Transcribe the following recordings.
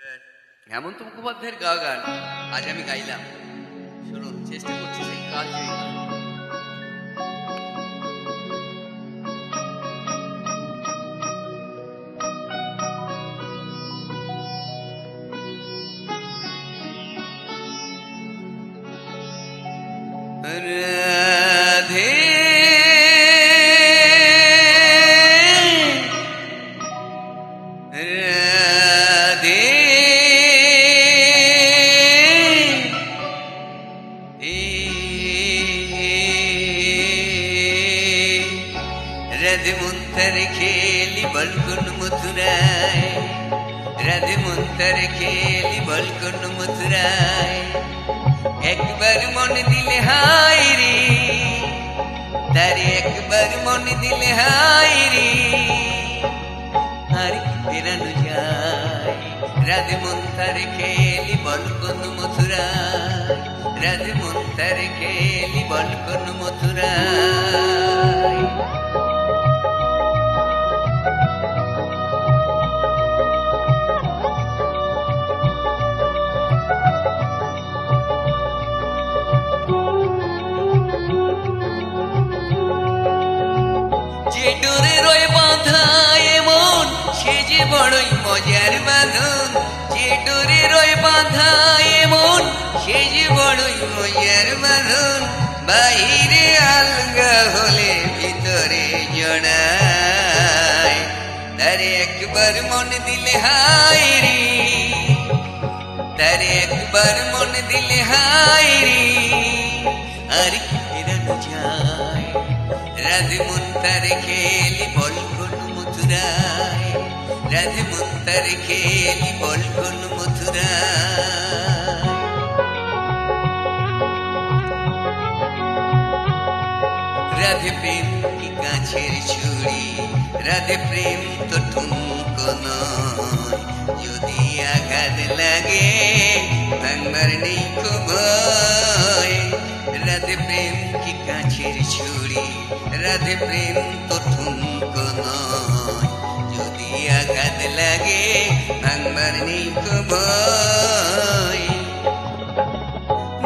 হেমন্ত মুখোপাধ্যায়ের গাওয়া গান আজ আমি গাইলাম। শুনুন, চেষ্টা করছি সেই কাজ রাধে রাধে রাধে মন্থর খেলি বলকুন মথুরায়, রাধে মন্থর খেলি বলকুন মথুরায়। একবার মন দিলে হায় রে, তারে একবার মন দিলে হায় রে, আর কি ফেরানো যায়। রাধে মন্থর খেলি বলকুন মথুরায়, রাধে মন্থর খেলি বলকুন মথুরায়। যে ডোরে রয় বাঁধা এমন সে যে বড়ই মজার বাঁধন, যে ডোরে রয় বাঁধা এমন সে যে বড়ই মজার বাঁধন। বাহিরে আলগা হলে ভিতরে জড়ায়, তারে একবার মন দিলে হায় রে, তারে একবার মন দিলে হায় রে, আর কি ফেরানো যায়। রাধে মন্থর খেলি বলকুন মথুরায়, রাধে মন্থর খেলি বলকুন মথুরায়। রাধে প্রেম কি কাছের ছুরি, রাধে প্রেম তো ঠুনকো নয়, যদি আঘাত লাগে ভাঙবার নেই কো ভয়। রাধে প্রেম কি কাছের ছুরি, রাধে প্রেম তো ঠুনকো নয়, যদি আঘাত লাগে ভাঙবার নেই কো ভয়।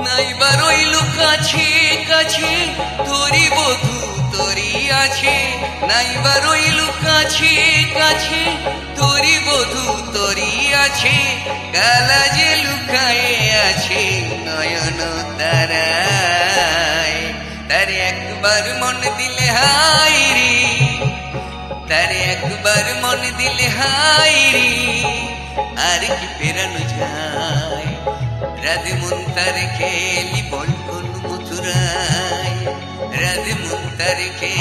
নাইবা রইল কাছে কাছে তোরি বধূ তোরি আছে, নাইবা রইল কাছে কাছে তোরি বধূ তোরি আছে। কালা যে লুকায়ে আছে নয়ন তারায়, তারে একবার মন দিলে হায় রে, তারে একবার মন দিলে হায় রে, আর কি ফেরানো যায়। রাধে মন্থর খেলি বলকুন মথুরায়, রাধে মন্থর খেলি